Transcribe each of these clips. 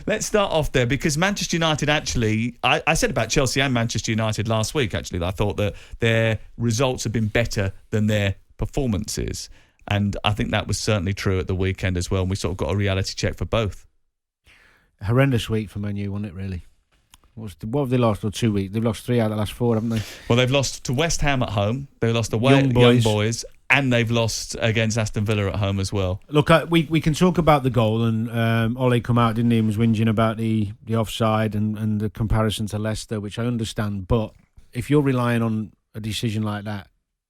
let's start off there, because Manchester United actually, I said about Chelsea and Manchester United last week, actually, that I thought that their results have been better than their performances. And I think that was certainly true at the weekend as well. And we sort of got a reality check for both. Horrendous week for Man U, wasn't it, really? What have they lost? Or 2 weeks? They've lost 3 out of the last 4, haven't they? Well, they've lost to West Ham at home. They lost away at Young Boys. And they've lost against Aston Villa at home as well. Look, we can talk about the goal, and Ole come out, didn't he, and was whinging about the offside and the comparison to Leicester, which I understand. But if you're relying on a decision like that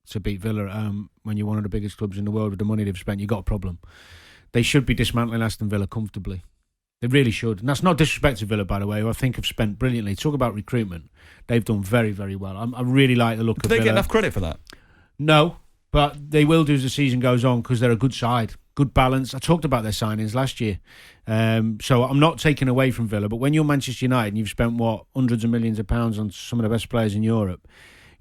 to beat Villa at home when you're one of the biggest clubs in the world with the money they've spent, you've got a problem. They should be dismantling Aston Villa comfortably. They really should. And that's not disrespect to Villa, by the way, who I think have spent brilliantly. Talk about recruitment. They've done very, very well. I really like the look of Villa. Do they get enough credit for that? No, but they will do as the season goes on, because they're a good side. Good balance. I talked about their signings last year. So I'm not taking away from Villa, but when you're Manchester United and you've spent, hundreds of millions of pounds on some of the best players in Europe,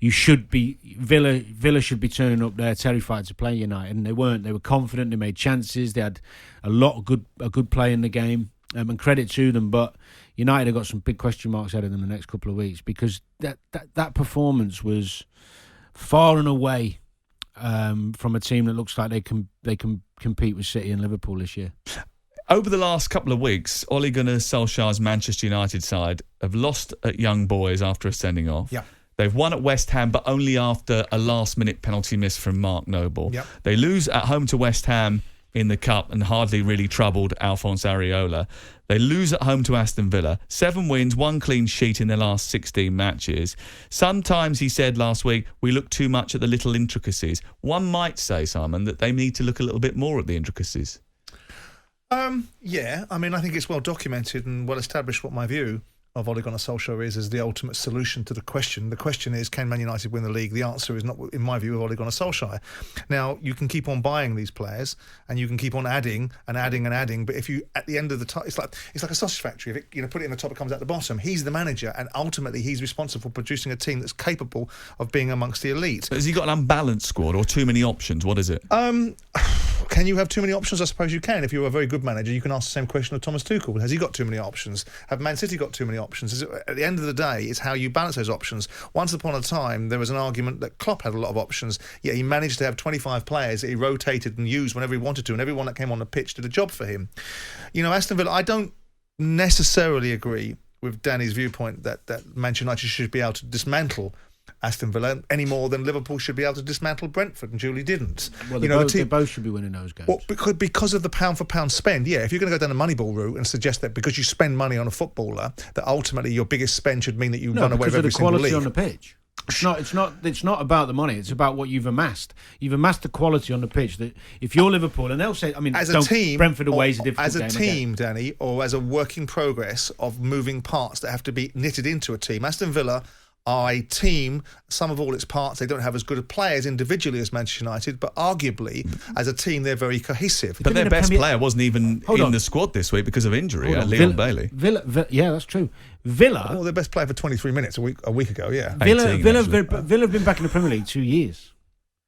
you should be Villa should be turning up there terrified to play United, and they weren't. They were confident. They made chances. They had a lot of good play in the game, and credit to them. But United have got some big question marks ahead of them the next couple of weeks, because that performance was far and away from a team that looks like they can compete with City and Liverpool this year. Over the last couple of weeks, Ole Gunnar Solskjaer's Manchester United side have lost at Young Boys after a sending off. Yeah. They've won at West Ham, but only after a last-minute penalty miss from Mark Noble. Yep. They lose at home to West Ham in the Cup and hardly really troubled Alphonse Areola. They lose at home to Aston Villa. 7 wins, 1 clean sheet in their last 16 matches. Sometimes, he said last week, we look too much at the little intricacies. One might say, Simon, that they need to look a little bit more at the intricacies. Yeah, I mean, I think it's well documented and well established what my view of Ole Gunnar Solskjaer is the ultimate solution to the question. The question is, can Man United win the league? The answer is not, in my view, of Ole Gunnar Solskjaer. Now, you can keep on buying these players and you can keep on adding and adding and adding, but if you, at the end of the time, it's like a sausage factory. If it, put it in the top, it comes out the bottom. He's the manager, and ultimately he's responsible for producing a team that's capable of being amongst the elite. But has he got an unbalanced squad or too many options? What is it? Can you have too many options? I suppose you can. If you're a very good manager, you can ask the same question of Thomas Tuchel. Has he got too many options? Have Man City got too many options? At the end of the day, it's how you balance those options. Once upon a time, there was an argument that Klopp had a lot of options, yet he managed to have 25 players that he rotated and used whenever he wanted to, and everyone that came on the pitch did a job for him. Aston Villa, I don't necessarily agree with Danny's viewpoint that Manchester United should be able to dismantle Aston Villa any more than Liverpool should be able to dismantle Brentford, and Julie didn't. Well, they both should be winning those games. Well, because of the pound-for-pound spend, yeah. If you're going to go down the Moneyball route and suggest that because you spend money on a footballer, that ultimately your biggest spend should mean that you run away with every single league. Because of the quality on the pitch. It's not about the money. It's about what you've amassed. You've amassed the quality on the pitch. That if you're Liverpool, and they'll say, as a team, Brentford away is a difficult game. As a team, Danny, or as a work in progress of moving parts that have to be knitted into a team. Aston Villa are a team, some of all its parts. They don't have as good of players individually as Manchester United, but arguably, as a team, they're very cohesive. But their best player wasn't even in the squad this week because of injury, Leon Bailey. Villa, yeah, that's true. Villa... Well, their best player for 23 minutes a week ago, yeah. Villa have been back in the Premier League 2 years.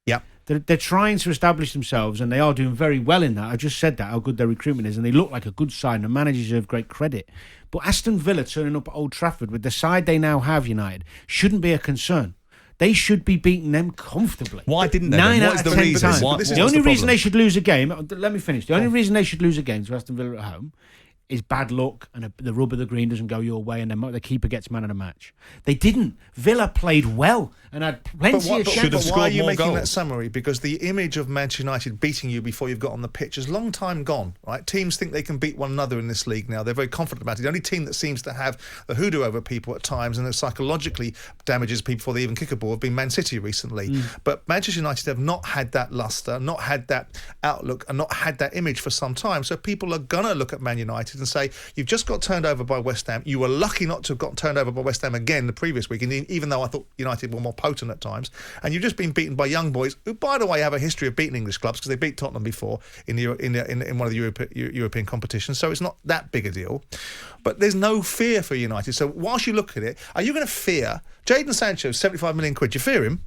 Yeah. They're trying to establish themselves, and they are doing very well in that. I just said that, how good their recruitment is, and they look like a good side, and the managers deserve great credit. But Aston Villa turning up at Old Trafford with the side they now have, United, shouldn't be a concern. They should be beating them comfortably. Why didn't they? 9 out of 10 times. The only reason they should lose a game... Let me finish. The only reason they should lose a game to Aston Villa at home is bad luck, and the rub of the green doesn't go your way, and the keeper gets man of the match. They didn't. Villa played well and had plenty of chances. But why are you making that summary? Because the image of Manchester United beating you before you've got on the pitch is long time gone, right? Teams think they can beat one another in this league now. They're very confident about it. The only team that seems to have the hoodoo over people at times and that psychologically damages people before they even kick a ball have been Man City recently. But Manchester United have not had that lustre, not had that outlook, and not had that image for some time. So people are going to look at Man United and say, you've just got turned over by West Ham. You were lucky not to have got turned over by West Ham again the previous week, and even though I thought United were more potent at times. And you've just been beaten by Young Boys, who, by the way, have a history of beating English clubs because they beat Tottenham before in one of the European competitions. So it's not that big a deal. But there's no fear for United. So whilst you look at it, are you going to fear Jadon Sancho, 75 million quid? Do you fear him?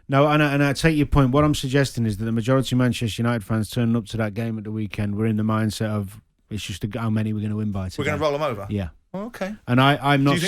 No, and I take your point. What I'm suggesting is that the majority of Manchester United fans turning up to that game at the weekend were in the mindset of It's just how many we're going to win by today. We're going to roll them over? Yeah. Oh, okay. And I'm not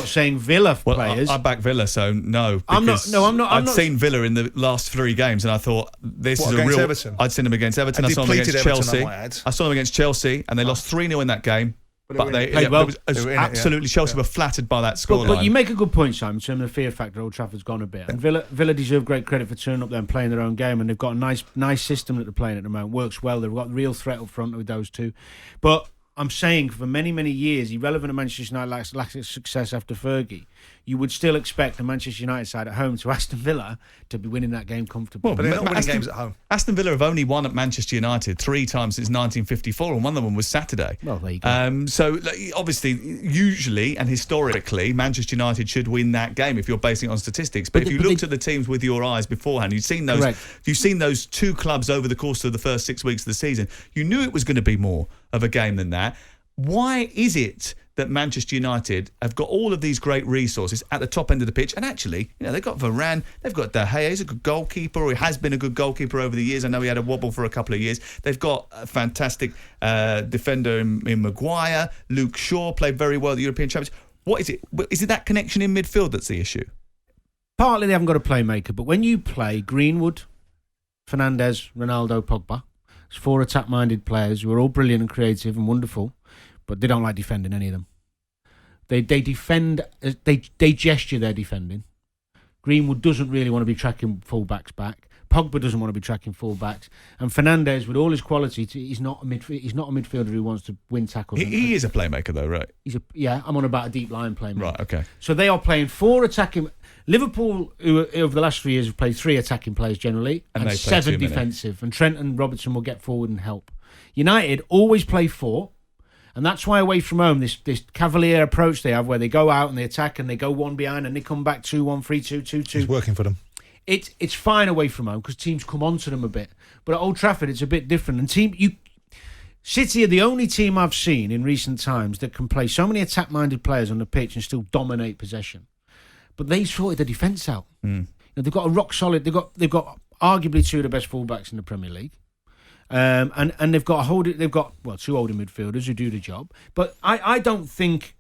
saying Villa Well, players. I back Villa, so no. I'm not. I'd seen Villa in the last 3 games, and I thought this is a against real. Everton? I'd seen them against Everton. A I saw them against depleted Everton, Chelsea. I might add. I saw them against Chelsea, and they lost 3-0 in that game. But they played well. They were absolutely Chelsea were flattered by that scoreline. But you make a good point, Simon, in terms of the fear factor. Old Trafford's gone a bit. And Villa deserve great credit for turning up there and playing their own game, and they've got a nice system that they're playing at the moment. Works well. They've got real threat up front with those two. But I'm saying for many, many years, irrelevant to Manchester United lack of success after Fergie, you would still expect the Manchester United side at home to Aston Villa to be winning that game comfortably. But they're not winning games at home. Aston Villa have only won at Manchester United 3 times since 1954, and one of them was Saturday. Well, there you go. So obviously, usually and historically, Manchester United should win that game if you're basing it on statistics. But if you looked at the teams with your eyes beforehand, you've seen those. Correct. You've seen those 2 clubs over the course of the first 6 weeks of the season. You knew it was going to be more of a game than that. Why is it that Manchester United have got all of these great resources at the top end of the pitch? And actually, they've got Varane, they've got De Gea, he's a good goalkeeper, or he has been a good goalkeeper over the years. I know he had a wobble for a couple of years. They've got a fantastic defender in Maguire. Luke Shaw played very well at the European Championships. What is it? Is it that connection in midfield that's the issue? Partly they haven't got a playmaker, but when you play Greenwood, Fernandes, Ronaldo, Pogba, it's 4 attack-minded players who are all brilliant and creative and wonderful, but they don't like defending, any of them. They defend, they gesture their defending. Greenwood doesn't really want to be tracking full-backs back. Pogba doesn't want to be tracking full-backs. And Fernandes, with all his quality, he's not a midfielder who wants to win tackles. He is a playmaker, though, right? I'm on about a deep line playmaker. Right, okay. So they are playing 4 attacking. Liverpool, who over the last 3 years have played 3 attacking players generally, and 7 defensive. And Trent and Robertson will get forward and help. United always play 4. And that's why away from home, this cavalier approach they have where they go out and they attack and they go 1 behind and they come back 2-1, 3-2, 2-2. It's working for them. It's fine away from home because teams come onto them a bit. But at Old Trafford, it's a bit different. And City are the only team I've seen in recent times that can play so many attack-minded players on the pitch and still dominate possession. But they sorted the defence out. They've got a rock solid. They've got arguably 2 of the best fullbacks in the Premier League. And they've got 2 older midfielders who do the job. But I don't think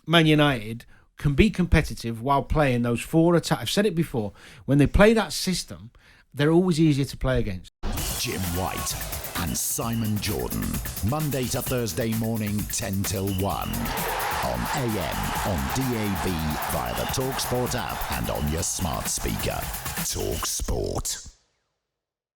Man United can be competitive while playing those 4 attacks. I've said it before. When they play that system, they're always easier to play against. Jim White and Simon Jordan. Monday to Thursday morning, 10 till 1. On AM, on DAB, via the talkSPORT app and on your smart speaker. talkSPORT.